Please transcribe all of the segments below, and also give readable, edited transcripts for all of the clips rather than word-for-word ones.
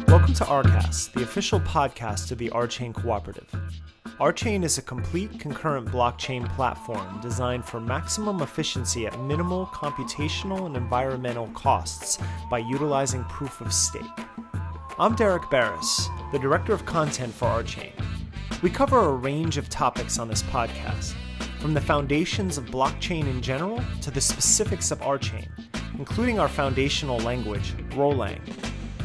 Welcome to RCast, the official podcast of the RChain Cooperative. RChain is a complete concurrent blockchain platform designed for maximum efficiency at minimal computational and environmental costs by utilizing proof of stake. I'm Derek Barris, the director of content for RChain. We cover a range of topics on this podcast, from the foundations of blockchain in general to the specifics of RChain, including our foundational language, Golang,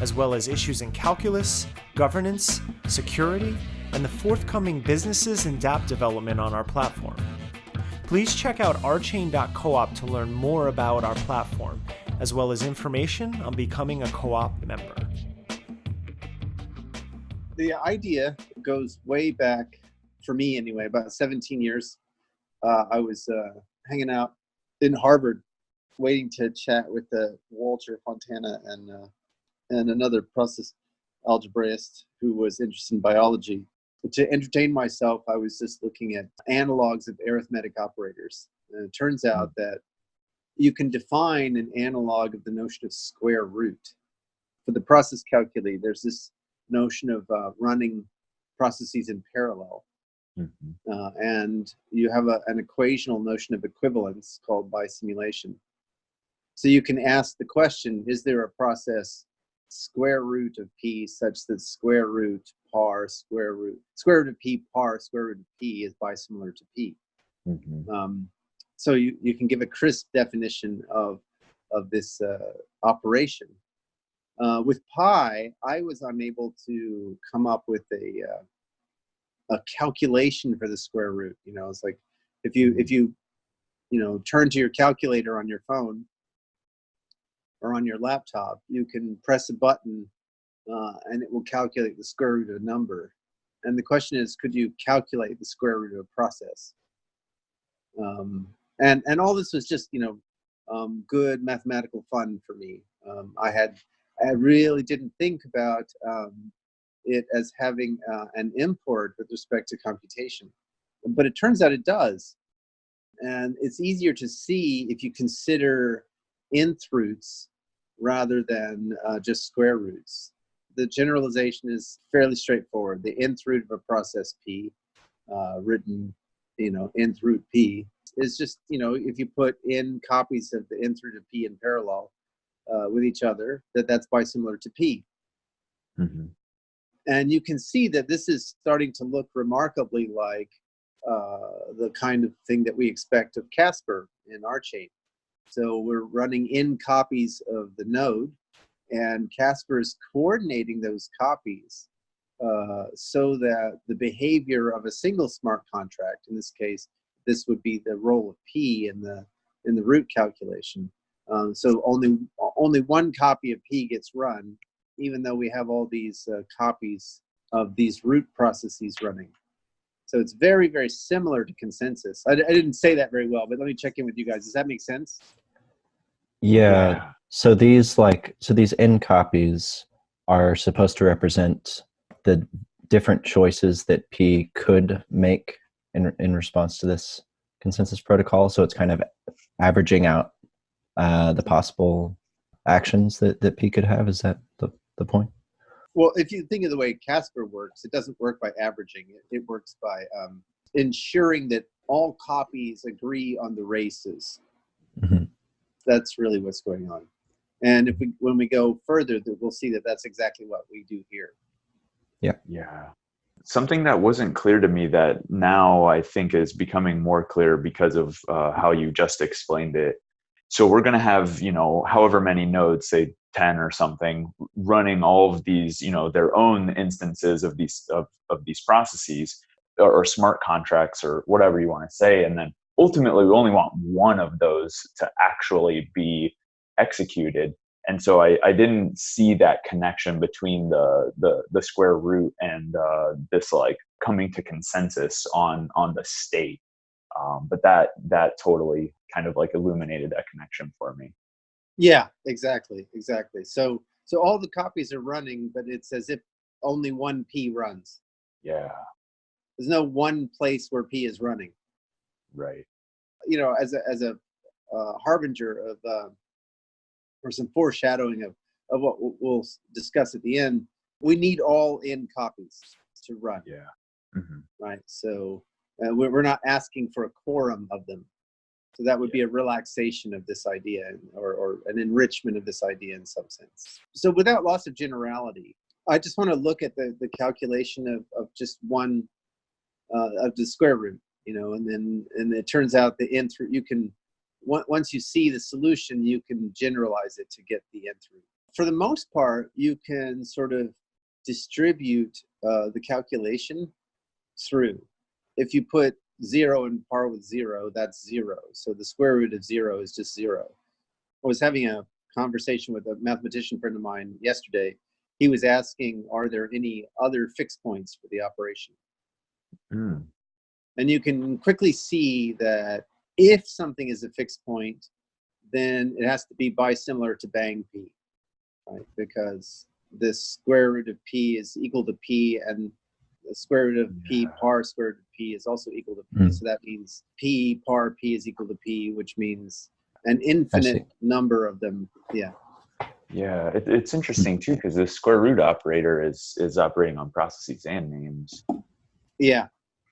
as well as issues in calculus, governance, security, and the forthcoming businesses and dApp development on our platform. Please check out rchain.coop to learn more about our platform, as well as information on becoming a co-op member. The idea goes way back, for me anyway, about 17 years. I was hanging out in Harvard, waiting to chat with Walter Fontana and another process algebraist who was interested in biology. To entertain myself, I was just looking at analogs of arithmetic operators. And it turns out that you can define an analog of the notion of square root. For the process calculi, there's this notion of running processes in parallel. And you have an equational notion of equivalence called bisimulation. So you can ask the question, is there a process square root of p such that square root of p par square root of p is bisimilar to p? So you can give a crisp definition of this operation. With pi, I was unable to come up with a calculation for the square root. You know, it's like if you turn to your calculator on your phone or on your laptop, you can press a button and it will calculate the square root of a number. And the question is, could you calculate the square root of a process? And all this was just good mathematical fun for me. I really didn't think about it as having an import with respect to computation, but it turns out it does. And it's easier to see if you consider nth roots rather than just square roots. The generalization is fairly straightforward. The nth root of a process p, written, nth root p, is just, if you put n copies of the nth root of p in parallel with each other, that's bisimilar to p. And you can see that this is starting to look remarkably like the kind of thing that we expect of Casper in RChain. So we're running n copies of the node, and Casper is coordinating those copies so that the behavior of a single smart contract, in this case, this would be the role of p in the root calculation. So only one copy of p gets run, even though we have all these copies of these root processes running. So it's very, very similar to consensus. I didn't say that very well, but let me check in with you guys. Does that make sense? Yeah. So these n copies are supposed to represent the different choices that P could make in response to this consensus protocol. So it's kind of averaging out the possible actions that P could have. Is that the point? Well, if you think of the way Casper works, it doesn't work by averaging. It works by ensuring that all copies agree on the races. That's really what's going on. And when we go further, we'll see that that's exactly what we do here. Yeah. Something that wasn't clear to me that now I think is becoming more clear because of how you just explained it. So we're going to have, however many nodes, say 10 or something, running all of these, their own instances of these processes or smart contracts or whatever you want to say. And then ultimately, we only want one of those to actually be executed. And so I didn't see that connection between the square root and this like coming to consensus on the state. But that totally kind of like illuminated that connection for me. Yeah, exactly. So all the copies are running, but it's as if only one P runs. Yeah. There's no one place where P is running. Right. As a harbinger of or some foreshadowing of what we'll discuss at the end. We need all in copies to run. Yeah. Right. So we're not asking for a quorum of them. So that would be a relaxation of this idea, or an enrichment of this idea in some sense. So without loss of generality, I just want to look at the calculation of just one of the square root, and it turns out the nth root, you can, once you see the solution, you can generalize it to get the nth root. For the most part, you can sort of distribute the calculation through. If you put 0 in par with 0, that's 0. So the square root of 0 is just 0. I was having a conversation with a mathematician friend of mine yesterday. He was asking, are there any other fixed points for the operation? And you can quickly see that if something is a fixed point, then it has to be bisimilar to bang p, right? Because the square root of p is equal to p, and the square root of p par square root of p is also equal to p. So that means p par p is equal to p, which means an infinite number of them. Yeah. Yeah, it's interesting too, because the square root operator is operating on processes and names. Yeah.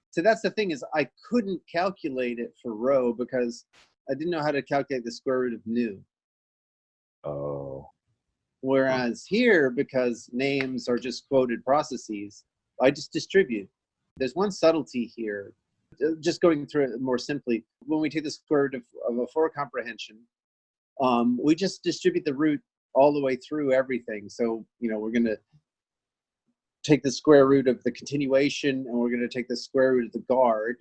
So that's the thing, is I couldn't calculate it for rho because I didn't know how to calculate the square root of nu. Oh. Whereas here, because names are just quoted processes, I just distribute. There's one subtlety here. Just going through it more simply, when we take the square root of a 4 comprehension, we just distribute the root all the way through everything. So, we're going to take the square root of the continuation, and we're going to take the square root of the guard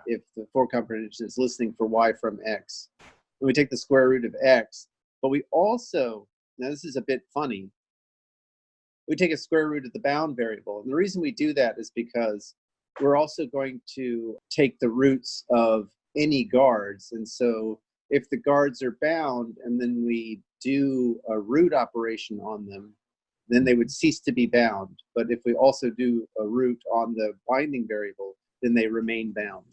if the 4 comprehension is listening for y from x. And we take the square root of x, but we also, now this is a bit funny, we take a square root of the bound variable. And the reason we do that is because we're also going to take the roots of any guards. And so if the guards are bound and then we do a root operation on them, then they would cease to be bound. But if we also do a root on the binding variable, then they remain bound.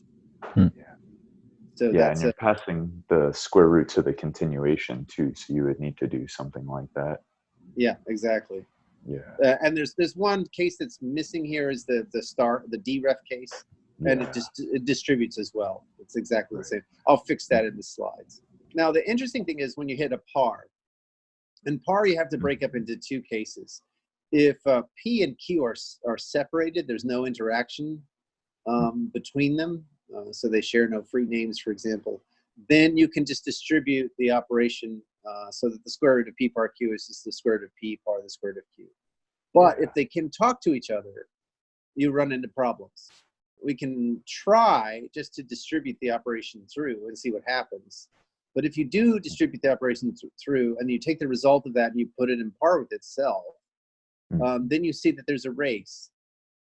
So and you're passing the square root to the continuation too, so you would need to do something like that. Yeah, exactly. Yeah. And there's one case that's missing here, is the deref case, and it distributes as well. It's exactly the same. I'll fix that in the slides. Now the interesting thing is when you hit a par, and par you have to break up into 2 cases. If P and Q are separated, there's no interaction between them, so they share no free names, for example, then you can just distribute the operation so that the square root of P par Q is just the square root of P par the square root of Q. But if they can talk to each other, you run into problems. We can try just to distribute the operation through and see what happens. But if you do distribute the operation through and you take the result of that and you put it in par with itself, then you see that there's a race.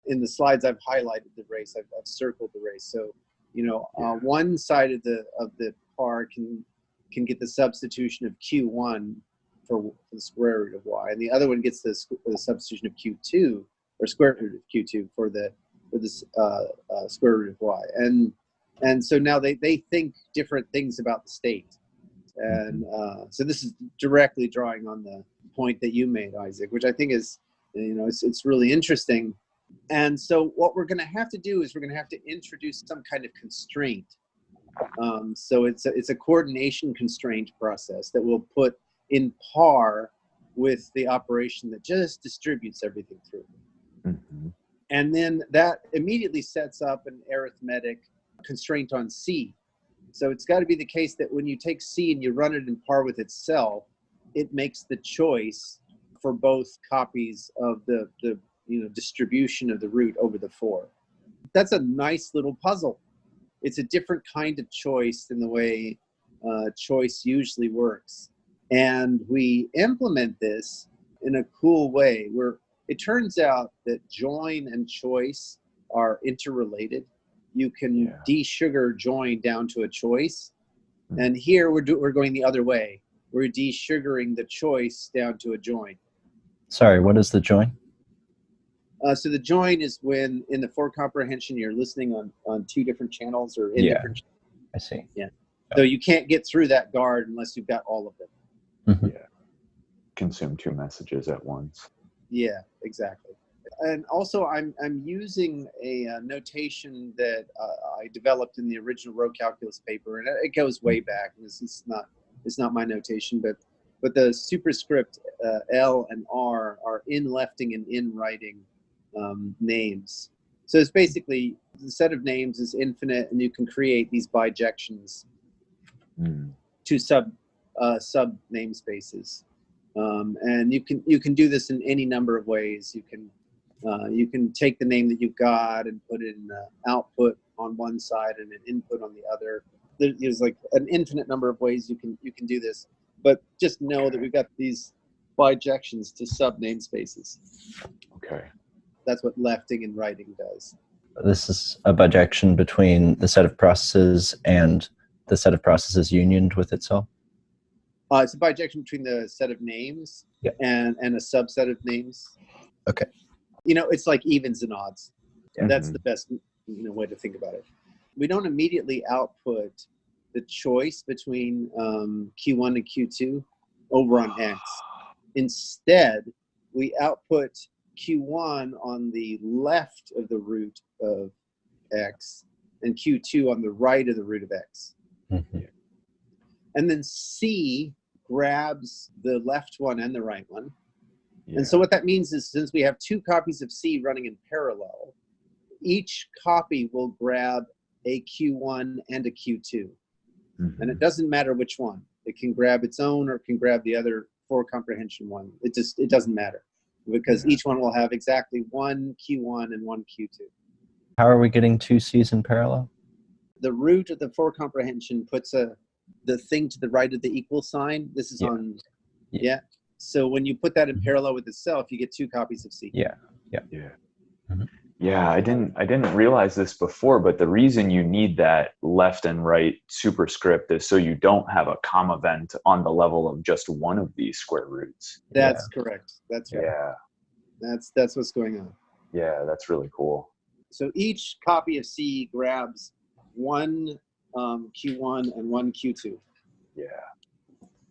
In the slides, I've highlighted the race. I've circled the race. So, one side of the par can get the substitution of Q1 for the square root of y, and the other one gets the substitution of Q2 or square root of Q2 for the square root of y. And so now they think different things about the state. And so this is directly drawing on the point that you made, Isaac, which I think is, it's really interesting. And so what we're going to have to do is we're going to have to introduce some kind of constraint. So it's a coordination constraint process that we'll put in par with the operation that just distributes everything through. And then that immediately sets up an arithmetic constraint on C. So it's got to be the case that when you take C and you run it in par with itself, it makes the choice for both copies of the distribution of the root over the 4. That's a nice little puzzle. It's a different kind of choice than the way choice usually works. And we implement this in a cool way where it turns out that join and choice are interrelated. You can de-sugar join down to a choice. And here we're going the other way. We're de-sugaring the choice down to a join. Sorry, what is the join? So the join is when in the 4 comprehension you're listening on 2 different channels or in different. I see. Yeah. So you can't get through that guard unless you've got all of them. Mhm. Yeah. Consume 2 messages at once. Yeah, exactly. And also, I'm using a notation that I developed in the original row calculus paper, and it goes way back. It's not my notation, but the superscript L and R are in lefting and in writing names. So it's basically the set of names is infinite, and you can create these bijections to sub namespaces. And you can do this in any number of ways. You can take the name that you've got and put it in output on one side and an input on the other. There's like an infinite number of ways you can do this, but just know that we've got these bijections to sub namespaces. Okay. That's what lefting and writing does. This is a bijection between the set of processes and the set of processes unioned with itself. It's a bijection between the set of names and a subset of names. Okay. It's like evens and odds. Mhm. That's the best way to think about it. We don't immediately output the choice between Q1 and Q2 over on X. Instead, we output Q1 on the left of the root of X and Q2 on the right of the root of X. Mm-hmm. And then C grabs the left one and the right one. Yeah. And so what that means is, since we have 2 copies of C running in parallel, each copy will grab a Q1 and a Q2. And it doesn't matter which one. It can grab its own or it can grab the other 4 comprehension one. It doesn't matter, because each one will have exactly 1 Q1 and 1 Q2. How are we getting 2 C's in parallel? The root of the 4 comprehension puts the thing to the right of the equal sign. This is on. So when you put that in parallel with itself, you get 2 copies of C. Yeah. Mm-hmm. Yeah, I didn't realize this before, but the reason you need that left and right superscript is so you don't have a comma vent on the level of just one of these square roots. That's correct. That's right. Yeah. That's what's going on. Yeah, that's really cool. So each copy of C grabs 1 Q1 and 1 Q2. Yeah.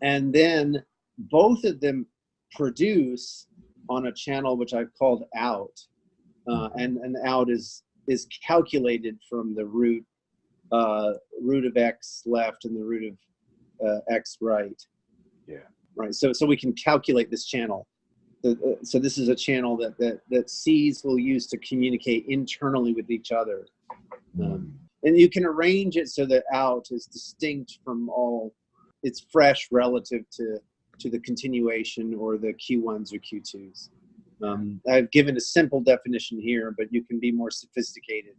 And then both of them produce on a channel which I've called out. And out is calculated from the root of X left and the root of X right. Yeah. Right. So we can calculate this channel. So this is a channel that C's will use to communicate internally with each other. And you can arrange it so that out is distinct from all. It's fresh relative to the continuation or the Q1s or Q2s. I've given a simple definition here, but you can be more sophisticated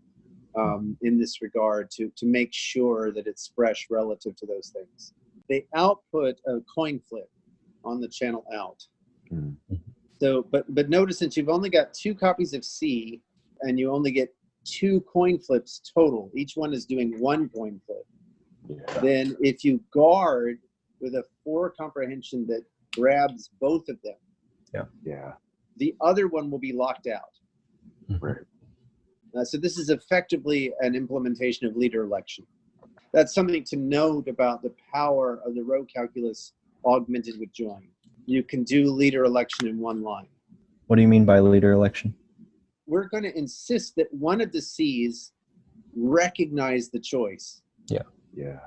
in this regard to make sure that it's fresh relative to those things. They output a coin flip on the channel out. So, but notice, since you've only got 2 copies of C and you only get 2 coin flips total, each one is doing 1 coin flip. Then if you guard with a 4 comprehension that grabs both of them, the other one will be locked out. Right. So this is effectively an implementation of leader election. That's something to note about the power of the row calculus augmented with join. You can do leader election in one line. What do you mean by leader election? We're going to insist that one of the C's recognize the choice. Yeah.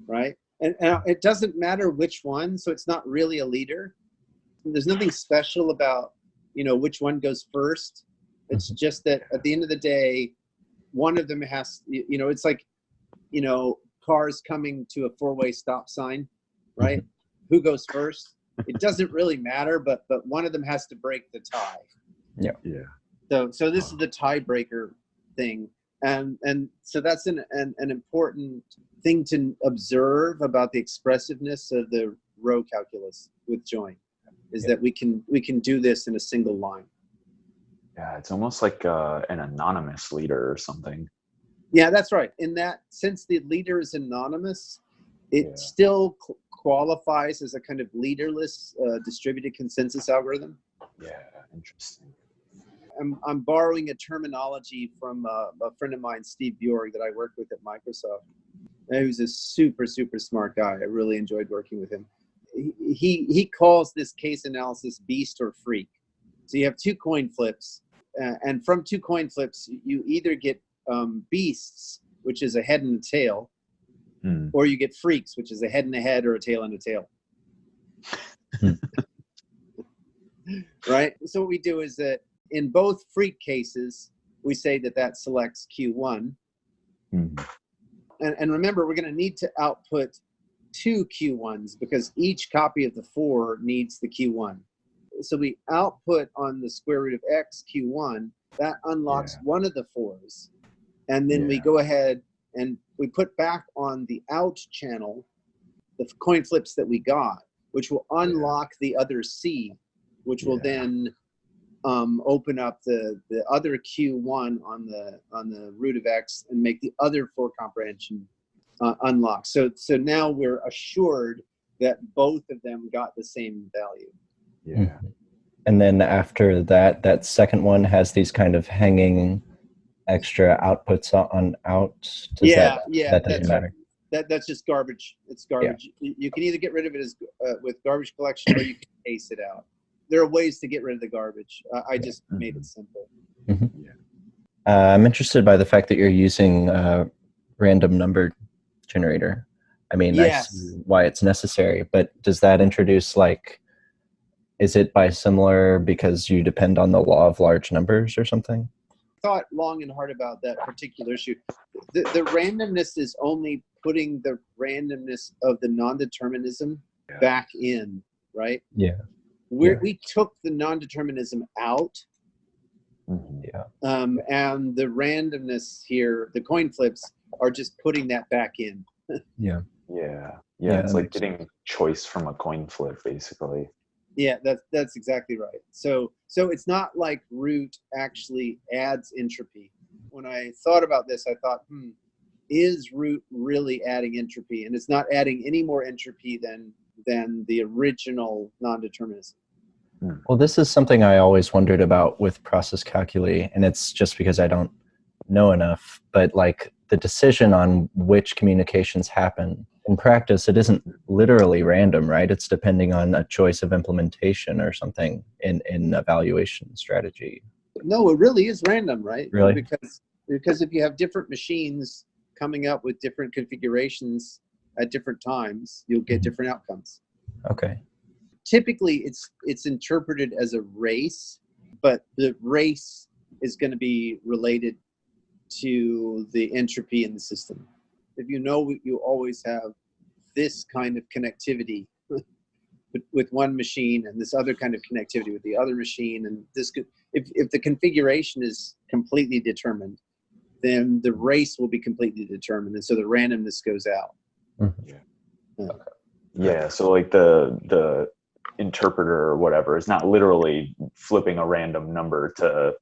Right? And it doesn't matter which one, so it's not really a leader. There's nothing special about, which one goes first. It's just that at the end of the day, one of them has, it's like, cars coming to a 4-way stop sign, right? Who goes first? It doesn't really matter, but one of them has to break the tie. Yeah. So this is the tiebreaker thing. And so that's an important thing to observe about the expressiveness of the row calculus with join, is that we can do this in a single line. Yeah, it's almost like an anonymous leader or something. Yeah, that's right. In that, since the leader is anonymous, it still qualifies as a kind of leaderless distributed consensus algorithm. Yeah, interesting. I'm borrowing a terminology from a friend of mine, Steve Bjorg, that I work with at Microsoft. He was a super, super smart guy. I really enjoyed working with him. He calls this case analysis beast or freak. So you have two coin flips, and from two coin flips, you either get beasts, which is a head and a tail, or you get freaks, which is a head and a head or a tail and a tail. Right? So what we do is that in both freak cases, we say that selects Q1. And remember, we're going to need to output two Q1s because each copy of the 4 needs the Q1. So we output on the square root of X Q1, that unlocks one of the 4s. And then we go ahead and we put back on the out channel the coin flips that we got, which will unlock the other C, which will then open up the other Q1 on the root of X and make the other 4 comprehension unlock. So now we're assured that both of them got the same value. Yeah. And then after that, that second one has these kind of hanging extra outputs on out. That doesn't matter. That's just garbage. It's garbage. You can either get rid of it as with garbage collection, or you can ace it out. There are ways to get rid of the garbage. I just made it simple. I'm interested by the fact that you're using random number generator. I mean, I see why it's necessary, but does that introduce is it bisimilar because you depend on the law of large numbers or something? Thought long and hard about that particular issue. The randomness is only putting the randomness of the non-determinism back in, right? Yeah. We took the non-determinism out. And the randomness here, the coin flips, are just putting that back in. It's like getting choice from a coin flip, basically. Yeah, that's exactly right. So it's not like root actually adds entropy. When I thought about this, I thought, is root really adding entropy? And it's not adding any more entropy than the original non-determinism. Well, this is something I always wondered about with process calculi, and it's just because I don't know enough, but the decision on which communications happen in practice, it isn't literally random, right? It's depending on a choice of implementation or something in evaluation strategy. No, it really is random, right? Really? Because if you have different machines coming up with different configurations at different times, you'll get different outcomes. Okay. Typically, it's interpreted as a race, but the race is going to be related to the entropy in the system. If you know, you always have this kind of connectivity with one machine and this other kind of connectivity with the other machine, and this could, if the configuration is completely determined, then the race will be completely determined, and so the randomness goes out. So the interpreter or whatever is not literally flipping a random number to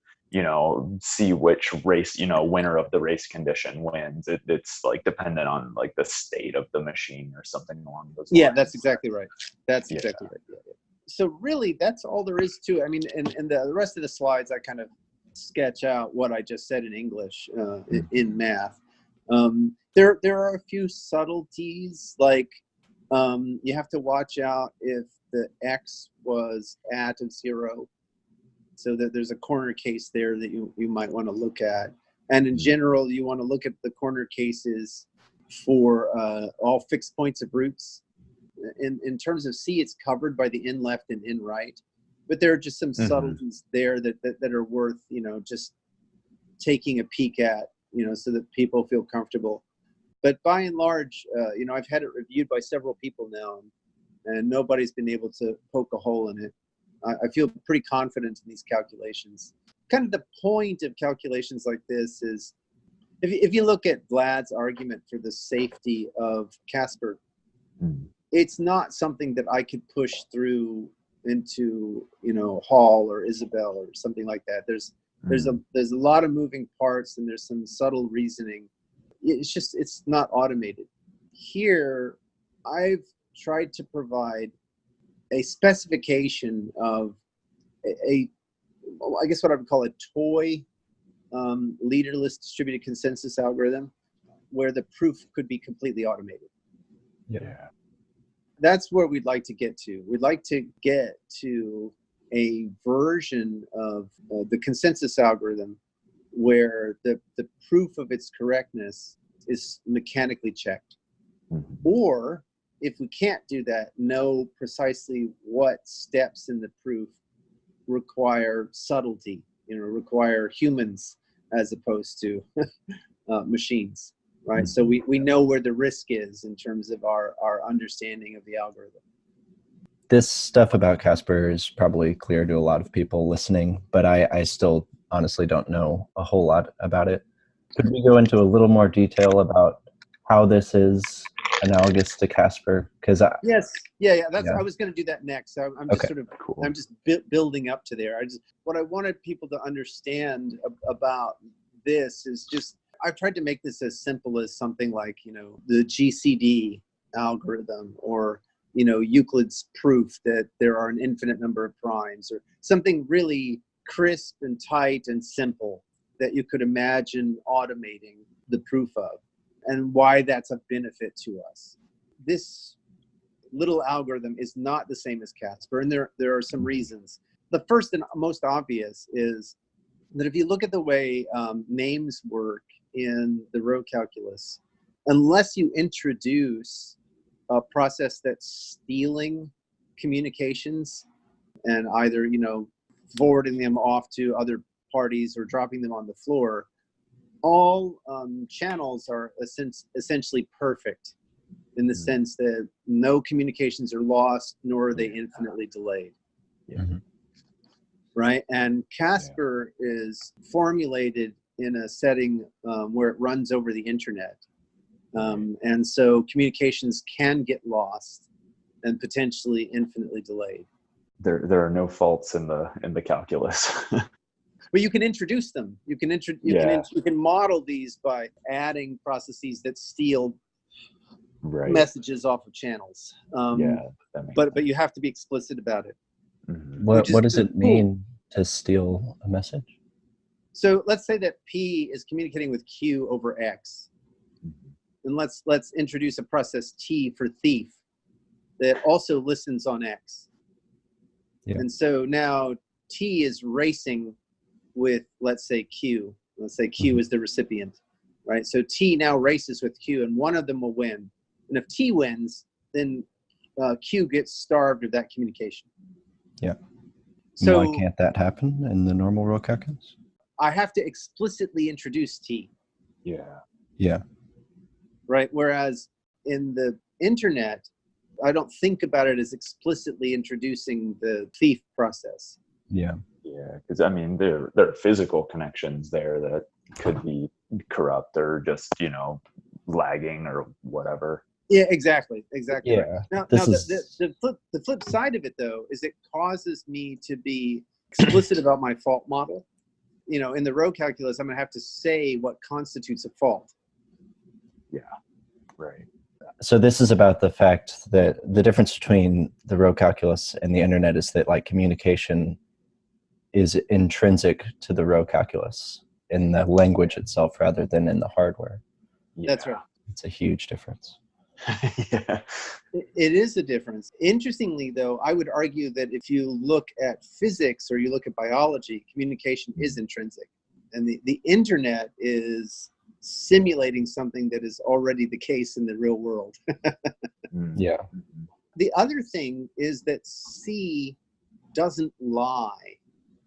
see which race, winner of the race condition wins. It's dependent on the state of the machine or something along those lines. Yeah, that's exactly right. That's exactly right. Yeah. So really, that's all there is to it. I mean, in the rest of the slides, I kind of sketch out what I just said in English in math. There are a few subtleties, you have to watch out if the x was at 0. So that there's a corner case there that you might want to look at. And in general, you want to look at the corner cases for all fixed points of roots. In terms of C, it's covered by the in left and in right. But there are just some subtleties there that are worth, just taking a peek at, so that people feel comfortable. But by and large, I've had it reviewed by several people now, and nobody's been able to poke a hole in it. I feel pretty confident in these calculations. Kind of the point of calculations like this is, if you look at Vlad's argument for the safety of Casper, it's not something that I could push through into, Hall or Isabel or something like that. There's a lot of moving parts, and there's some subtle reasoning. It's not automated. Here, I've tried to provide a specification of I guess what I would call a toy leaderless distributed consensus algorithm, where the proof could be completely automated. Yeah. That's where we'd like to get to. We'd like to get to a version of the consensus algorithm where the proof of its correctness is mechanically checked. Mm-hmm. Or if we can't do that, know precisely what steps in the proof require subtlety, require humans as opposed to machines, right? Mm-hmm. So we know where the risk is in terms of our understanding of the algorithm. This stuff about Casper is probably clear to a lot of people listening, but I still honestly don't know a whole lot about it. Could we go into a little more detail about how this is analogous to Casper? Because yes, yeah. I was going to do that next. I'm just Okay. Cool. I'm just building up to there. What I wanted people to understand about this is just, I've tried to make this as simple as something like, the GCD algorithm, or, Euclid's proof that there are an infinite number of primes, or something really crisp and tight and simple that you could imagine automating the proof of, and why that's a benefit to us. This little algorithm is not the same as Casper, and there are some reasons. The first and most obvious is that if you look at the way names work in the row calculus, unless you introduce a process that's stealing communications and either forwarding them off to other parties or dropping them on the floor, all channels are essentially perfect, in the sense that no communications are lost, nor are they infinitely delayed. Yeah. Mm-hmm. Right? And Casper is formulated in a setting where it runs over the internet. And so communications can get lost and potentially infinitely delayed. There are no faults in the calculus. But you can introduce them. You can model these by adding processes that steal messages off of channels. But you have to be explicit about it. Mm-hmm. what does it mean to steal a message? So let's say that P is communicating with Q over X. And let's introduce a process T for thief that also listens on X. Yeah. And so now T is racing with, let's say, Q. Let's say Q is the recipient, right? So T now races with Q, and one of them will win. And if T wins, then Q gets starved of that communication. Yeah. So why can't that happen in the normal row calculus? I have to explicitly introduce T. Yeah. Right? Whereas in the internet, I don't think about it as explicitly introducing the thief process. Yeah. Because there are physical connections there that could be corrupt or just lagging or whatever. Yeah, exactly. Yeah. Right. Now the flip side of it, though, is it causes me to be explicit about my fault model. In the row calculus, I'm going to have to say what constitutes a fault. Yeah, right. So this is about the fact that the difference between the row calculus and the internet is that communication is intrinsic to the row calculus in the language itself rather than in the hardware. Yeah. That's right. It's a huge difference. Yeah. It is a difference. Interestingly, though, I would argue that if you look at physics or you look at biology, communication is intrinsic. And the internet is simulating something that is already the case in the real world. Yeah. The other thing is that C doesn't lie.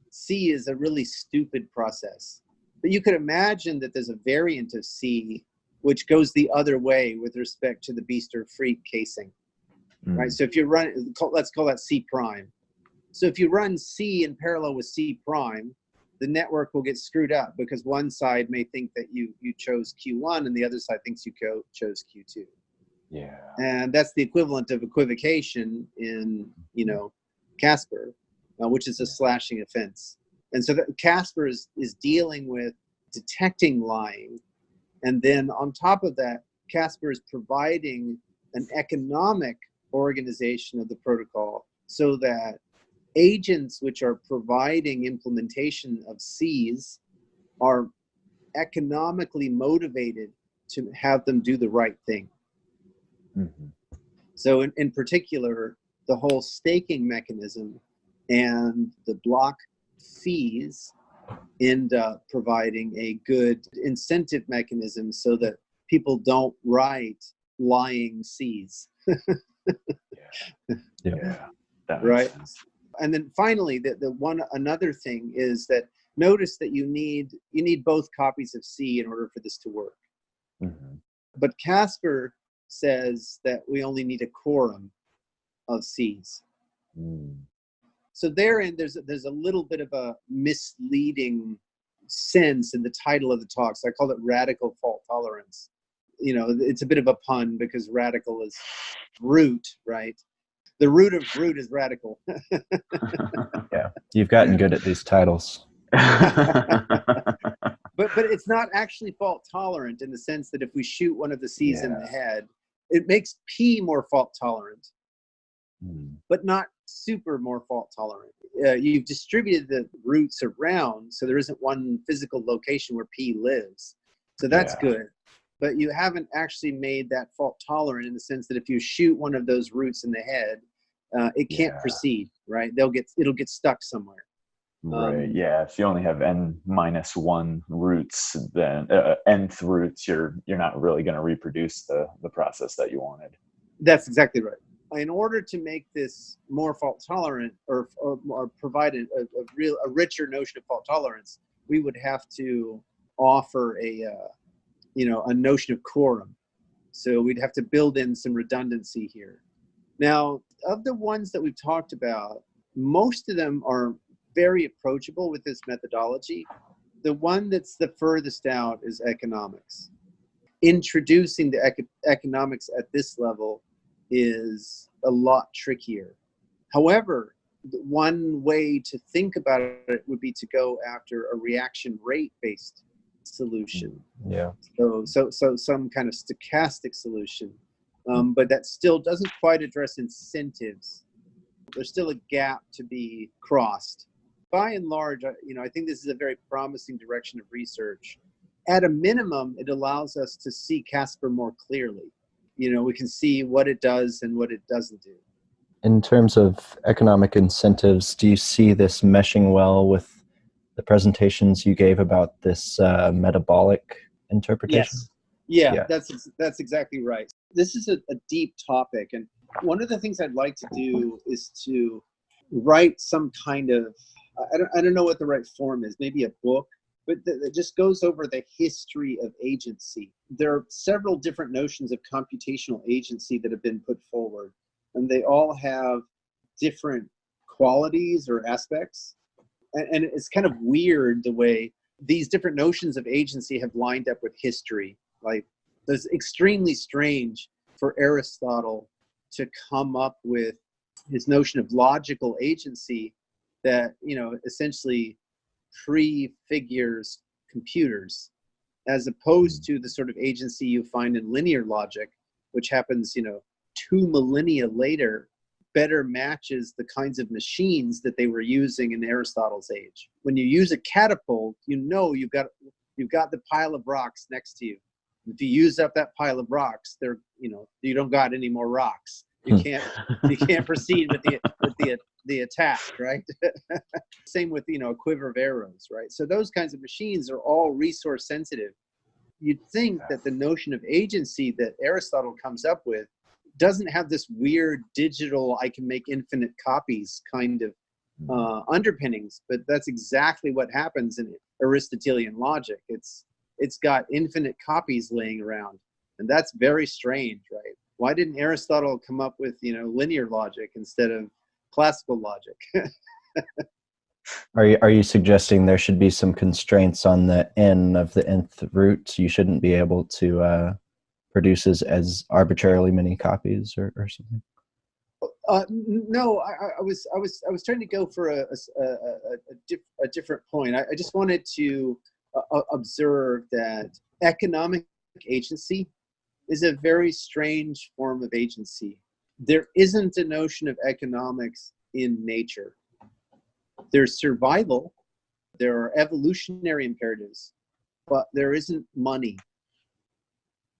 C is a really stupid process. But you could imagine that there's a variant of C which goes the other way with respect to the beast or freak casing. Right? So if you run, let's call that C prime. So if you run C in parallel with C prime, the network will get screwed up because one side may think that you chose Q1 and the other side thinks you chose Q2. Yeah. And that's the equivalent of equivocation in, Casper, which is a slashing offense. And so that Casper is dealing with detecting lying. And then on top of that, Casper is providing an economic organization of the protocol so that agents which are providing implementation of Cs are economically motivated to have them do the right thing. Mm-hmm. So in particular, the whole staking mechanism and the block fees end up providing a good incentive mechanism so that people don't write lying Cs. Yeah, that makes Right. sense. And then finally, another thing is that notice that you need both copies of C in order for this to work. Mm-hmm. But Casper says that we only need a quorum of Cs. Mm. So therein, there's a little bit of a misleading sense in the title of the talk. So I call it radical fault tolerance. You know, it's a bit of a pun because radical is root, right? The root of root is radical. Yeah, you've gotten good at these titles. But it's not actually fault tolerant in the sense that if we shoot one of the C's in the head, it makes P more fault tolerant, but not super more fault tolerant. You've distributed the roots around, so there isn't one physical location where P lives. So that's good. But you haven't actually made that fault tolerant in the sense that if you shoot one of those roots in the head, it can't proceed, right? It'll get stuck somewhere. Right. Yeah. If you only have n-1 roots, then nth roots, you're not really going to reproduce the process that you wanted. That's exactly right. In order to make this more fault tolerant or provide a richer notion of fault tolerance, we would have to offer a notion of quorum. So we'd have to build in some redundancy here. Now, of the ones that we've talked about, most of them are very approachable with this methodology. The one that's the furthest out is economics. Introducing the economics at this level is a lot trickier. However, one way to think about it would be to go after a reaction rate based solution. Yeah. So some kind of stochastic solution, but that still doesn't quite address incentives. There's still a gap to be crossed. By and large, I think this is a very promising direction of research. At a minimum, it allows us to see Casper more clearly. We can see what it does and what it doesn't do. In terms of economic incentives, do you see this meshing well with the presentations you gave about this metabolic interpretation? Yes. Yeah. That's exactly right. This is a deep topic, and one of the things I'd like to do is to write some kind of, I don't know what the right form is, maybe a book, but that just goes over the history of agency. There are several different notions of computational agency that have been put forward, and they all have different qualities or aspects. And it's kind of weird the way these different notions of agency have lined up with history. Like, it's extremely strange for Aristotle to come up with his notion of logical agency that, essentially prefigures computers, as opposed to the sort of agency you find in linear logic, which happens, 2 millennia later, better matches the kinds of machines that they were using in Aristotle's age. When you use a catapult, you've got the pile of rocks next to you. If you use up that pile of rocks, you don't got any more rocks. You can't proceed with the attack, right? Same with a quiver of arrows, right? So those kinds of machines are all resource sensitive. You'd think that the notion of agency that Aristotle comes up with doesn't have this weird digital, I can make infinite copies kind of underpinnings, but that's exactly what happens in Aristotelian logic. It's got infinite copies laying around, and that's very strange, right? Why didn't Aristotle come up with linear logic instead of classical logic? Are you suggesting there should be some constraints on the n of the nth root? You shouldn't be able to produce as arbitrarily many copies or something? No, I was trying to go for a different point. I just wanted to observe that economic agency is a very strange form of agency. There isn't a notion of economics in nature. There's survival, there are evolutionary imperatives, but there isn't money.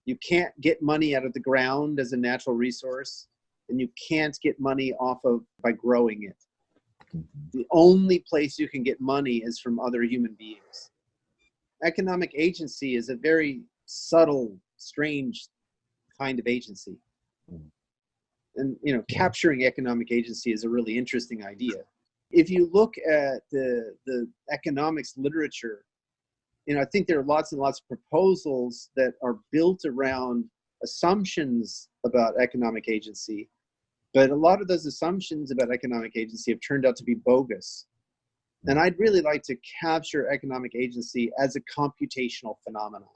You can't get money out of the ground as a natural resource, and you can't get money by growing it. The only place you can get money is from other human beings. Economic agency is a very subtle, strange kind of agency. And, capturing economic agency is a really interesting idea. If you look at the economics literature, I think there are lots and lots of proposals that are built around assumptions about economic agency. But a lot of those assumptions about economic agency have turned out to be bogus. And I'd really like to capture economic agency as a computational phenomenon,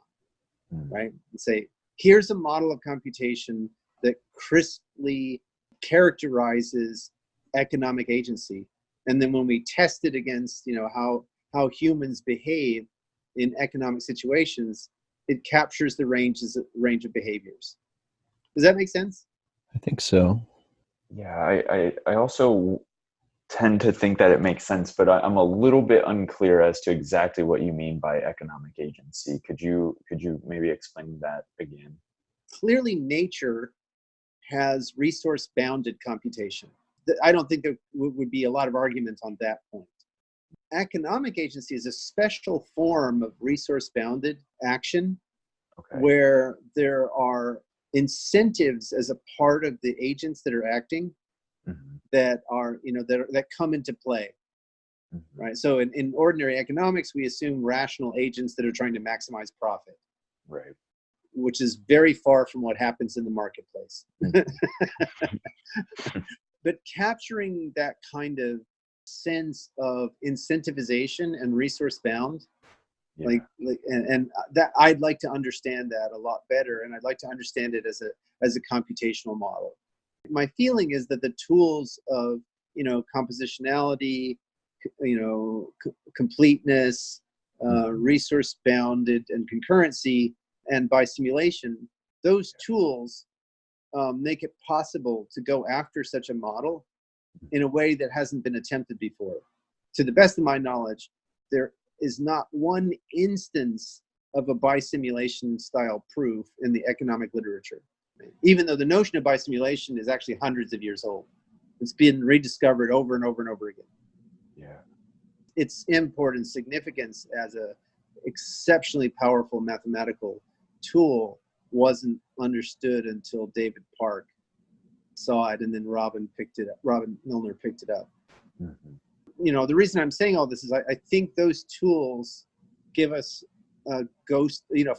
right? And say, here's a model of computation that crisply characterizes economic agency. And then when we test it against, how humans behave in economic situations, it captures the range of behaviors. Does that make sense? I think so. Yeah, I also tend to think that it makes sense, but I'm a little bit unclear as to exactly what you mean by economic agency. Could you maybe explain that again? Clearly, nature has resource-bounded computation. I don't think there would be a lot of argument on that point. Economic agency is a special form of resource-bounded action, where there are incentives as a part of the agents that are acting that are, that come into play, right? So in ordinary economics, we assume rational agents that are trying to maximize profit, right? Which is very far from what happens in the marketplace. But capturing that kind of sense of incentivization and resource bound, and that I'd like to understand that a lot better, and I'd like to understand it as a computational model. My feeling is that the tools of compositionality, completeness, resource bounded, and concurrency, and by simulation, those tools make it possible to go after such a model in a way that hasn't been attempted before. To the best of my knowledge, there is not one instance of a bisimulation style proof in the economic literature, even though the notion of bisimulation is actually hundreds of years old. It's been rediscovered over and over and over again. Yeah. Its import and significance as a exceptionally powerful mathematical tool wasn't understood until David Park saw it, and then Robin Milner picked it up. The reason I'm saying all this is I think those tools give us a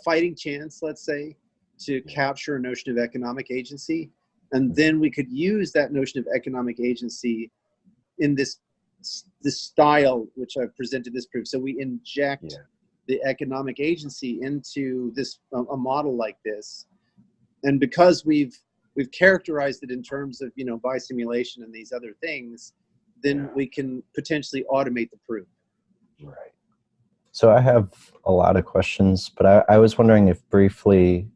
fighting chance, let's say, to capture a notion of economic agency. And then we could use that notion of economic agency in this style, which I've presented this proof. So we inject the economic agency into this a model like this. And because we've characterized it in terms of, bisimulation and these other things, then we can potentially automate the proof. Right. So I have a lot of questions, but I was wondering if briefly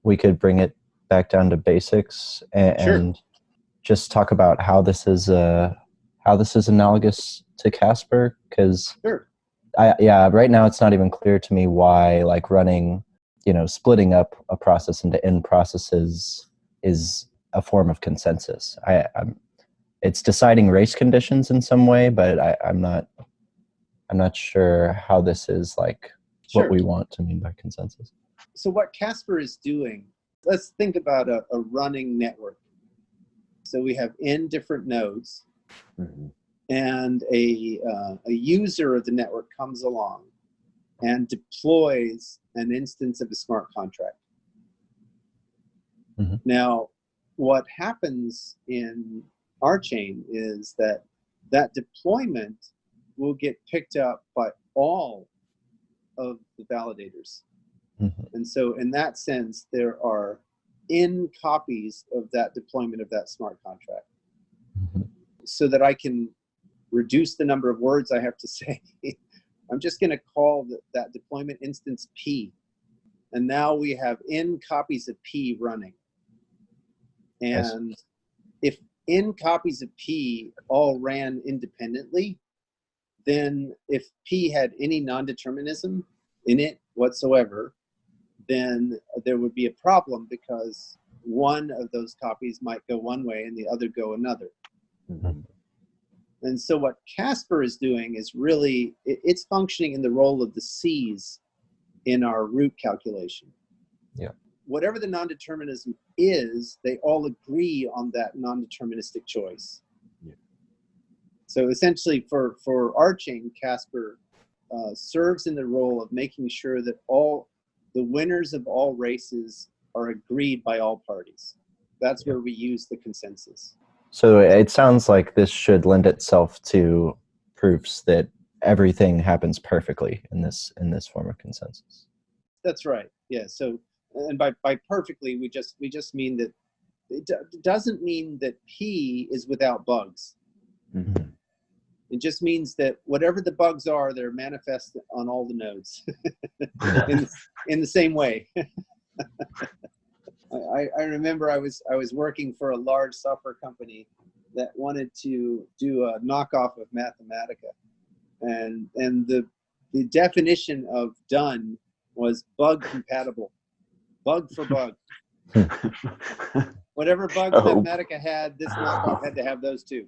we could bring it back down to basics and just talk about how this is analogous to Casper, because right now it's not even clear to me why running, splitting up a process into end processes is a form of consensus. It's deciding race conditions in some way, but I'm not sure how this is what we want to mean by consensus. So what Casper is doing, let's think about a running network. So we have n different nodes, and a user of the network comes along and deploys an instance of a smart contract. Now, what happens in our chain is that deployment will get picked up by all of the validators. And so in that sense, there are n copies of that deployment of that smart contract. So that I can reduce the number of words I have to say, I'm just going to call that deployment instance P. And now we have n copies of P running. And if n copies of P all ran independently, then if P had any non-determinism in it whatsoever, then there would be a problem because one of those copies might go one way and the other go another. Mm-hmm. And so what Casper is doing is really, it's functioning in the role of the C's in our root calculation. Yeah. Whatever the non-determinism is, they all agree on that non-deterministic choice. Yeah. So essentially for our chain, Casper serves in the role of making sure that all the winners of all races are agreed by all parties. That's where we use the consensus. So it sounds like this should lend itself to proofs that everything happens perfectly in this form of consensus. That's right. Yeah. So, and by perfectly, we just mean that it doesn't mean that P is without bugs. Mm-hmm. It just means that whatever the bugs are, they're manifest on all the nodes in the same way. I remember I was working for a large software company that wanted to do a knockoff of Mathematica, and the definition of done was bug compatible, bug for bug. Whatever bugs Mathematica had, this knockoff had to have those too.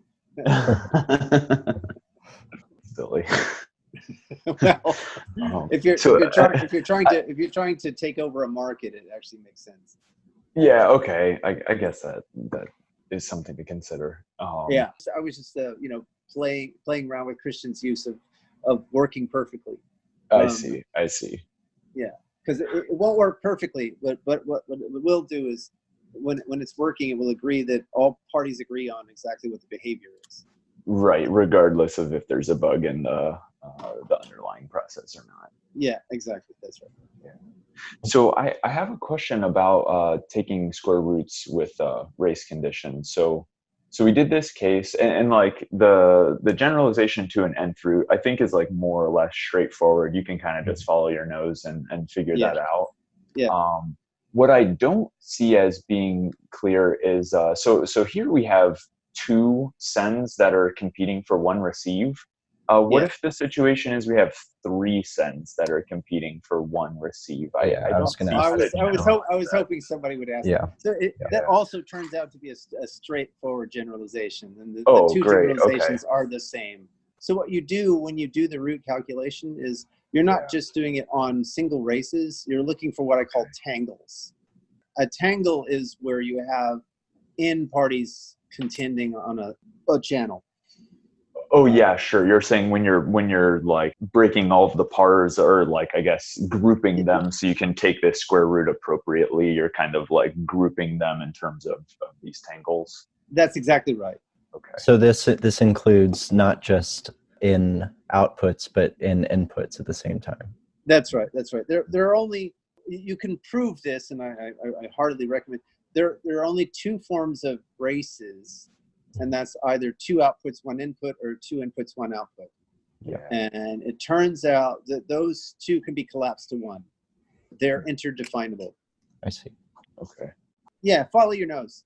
Silly. Well, Oh. if you're trying to take over a market, it actually makes sense. Yeah. Okay. I guess that is something to consider. Yeah. So I was just playing around with Christian's use of working perfectly. I see. Yeah, because it won't work perfectly, but what it will do is when it's working, it will agree that all parties agree on exactly what the behavior is. Right, regardless of if there's a bug in the underlying process or not. Yeah, exactly. That's right. Yeah. So I have a question about taking square roots with race conditions. So we did this case, and like the generalization to an nth root, I think is like more or less straightforward. You can kind of just follow your nose and figure that out. Yeah. What I don't see as being clear is so here we have two sends that are competing for one receive. What if the situation is we have three sends that are competing for one receive? I was hoping somebody would ask. Yeah. So that also turns out to be a straightforward generalization, and the two great. generalizations are the same. So what you do when you do the root calculation is you're not just doing it on single races. You're looking for what I call tangles. A tangle is where you have n parties contending on a channel. Oh yeah, sure. You're saying when you're like breaking all of the pars, or like I guess grouping them so you can take this square root appropriately, you're kind of like grouping them in terms of these tangles. That's exactly right. Okay. So this includes not just in outputs but in inputs at the same time. That's right. There are only, you can prove this, and I heartily recommend. There are only two forms of races, and that's either two outputs, one input, or two inputs, one output. Yeah. And it turns out that those two can be collapsed to one. They're interdefinable. I see. Okay. Yeah, follow your nose.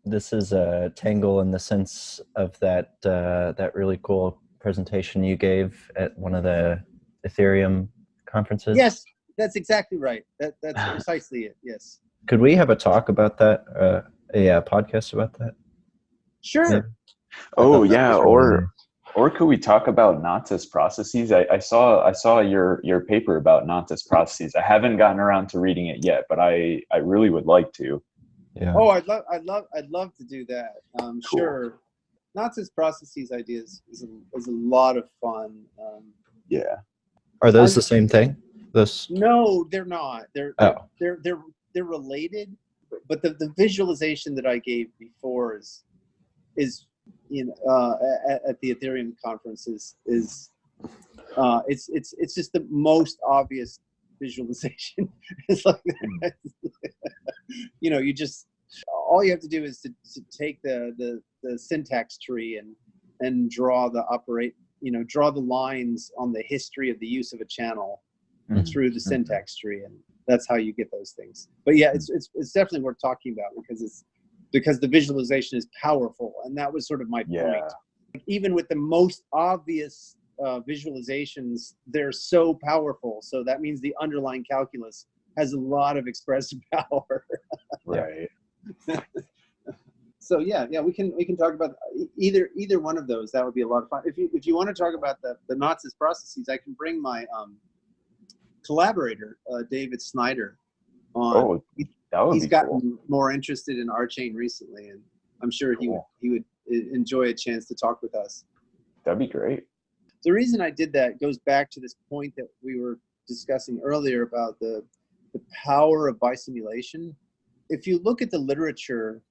This is a tangle in the sense of that really cool presentation you gave at one of the Ethereum conferences. Yes, that's exactly right. That's precisely it. Yes. Could we have a talk about that? A podcast about that? Sure. Yeah. Oh yeah, or could we talk about not as processes? I saw your paper about not as processes. I haven't gotten around to reading it yet, but I really would like to. Yeah. Oh, I'd love to do that. Cool. Sure. Not as processes ideas is a lot of fun. Yeah. Are those the same thing? Those? No, they're not. They're related, but the visualization that I gave before is at the Ethereum conference is it's just the most obvious visualization. It's like you just, all you have to do is to take the syntax tree and draw the lines on the history of the use of a channel through the syntax tree, and that's how you get those things. But yeah, it's definitely worth talking about because the visualization is powerful, and that was sort of my point. Even with the most obvious visualizations, they're so powerful. So that means the underlying calculus has a lot of expressive power. Right. So yeah, we can talk about either one of those. That would be a lot of fun. If you want to talk about the knots as processes, I can bring my collaborator, David Snyder, on. Oh, that would He's be gotten cool. more interested in RChain recently, and I'm sure he would enjoy a chance to talk with us. That'd be great. The reason I did that goes back to this point that we were discussing earlier about the power of bisimulation. If you look at the literature,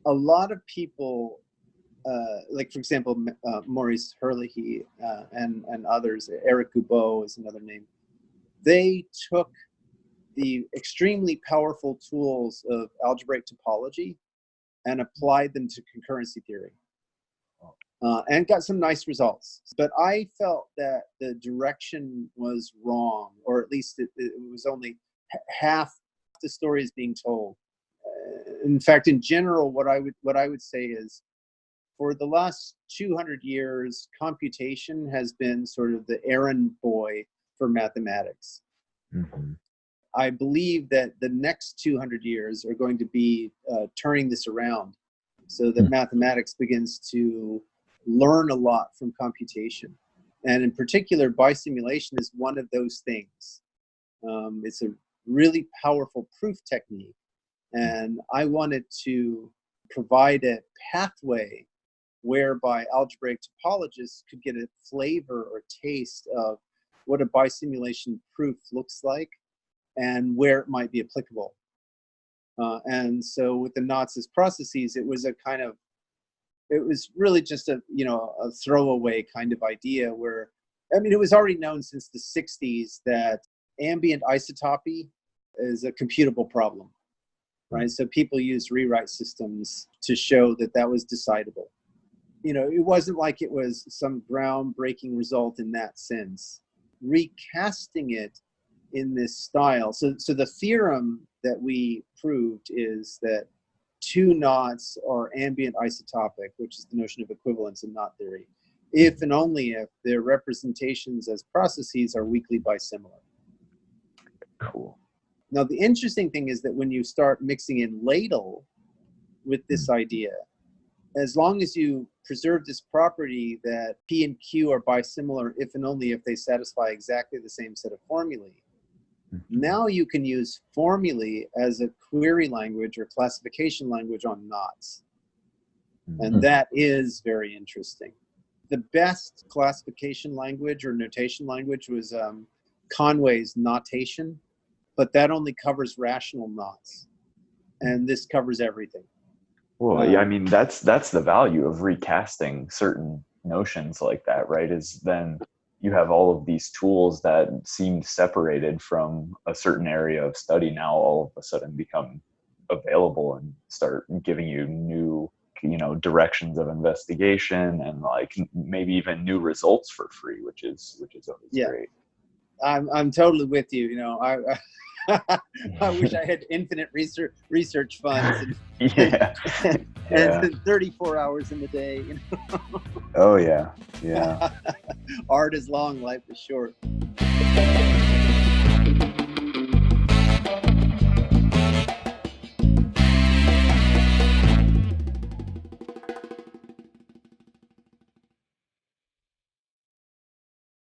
a lot of people, like for example, Maurice Herlihy and others, Eric Goubot is another name, they took the extremely powerful tools of algebraic topology and applied them to concurrency theory. And got some nice results. But I felt that the direction was wrong, or at least it was only half the story is being told. In fact, in general, what I would say is, for the last 200 years, computation has been sort of the errand boy for mathematics. Mm-hmm. I believe that the next 200 years are going to be turning this around, so that mathematics begins to learn a lot from computation. And in particular, bisimulation is one of those things. It's a really powerful proof technique. And I wanted to provide a pathway whereby algebraic topologists could get a flavor or taste of what a bisimulation proof looks like and where it might be applicable. And so with the knots as processes, it was really just a throwaway kind of idea where, it was already known since the 60s that ambient isotopy is a computable problem, right? So people used rewrite systems to show that was decidable. It wasn't like it was some groundbreaking result in that sense. Recasting it in this style. So the theorem that we proved is that two knots are ambient isotopic, which is the notion of equivalence in knot theory, if and only if their representations as processes are weakly bisimilar. Cool. Now, the interesting thing is that when you start mixing in ladle with this idea, as long as you preserve this property that P and Q are bisimilar if and only if they satisfy exactly the same set of formulae, now you can use formulae as a query language or classification language on knots. And that is very interesting. The best classification language or notation language was Conway's notation, but that only covers rational knots. And this covers everything. Well, yeah, that's the value of recasting certain notions like that, right? Is then you have all of these tools that seemed separated from a certain area of study now all of a sudden become available and start giving you new, directions of investigation and like maybe even new results for free, which is always great. I'm totally with you. I wish I had infinite research funds and 34 hours in the day. Oh yeah. Art is long, life is short.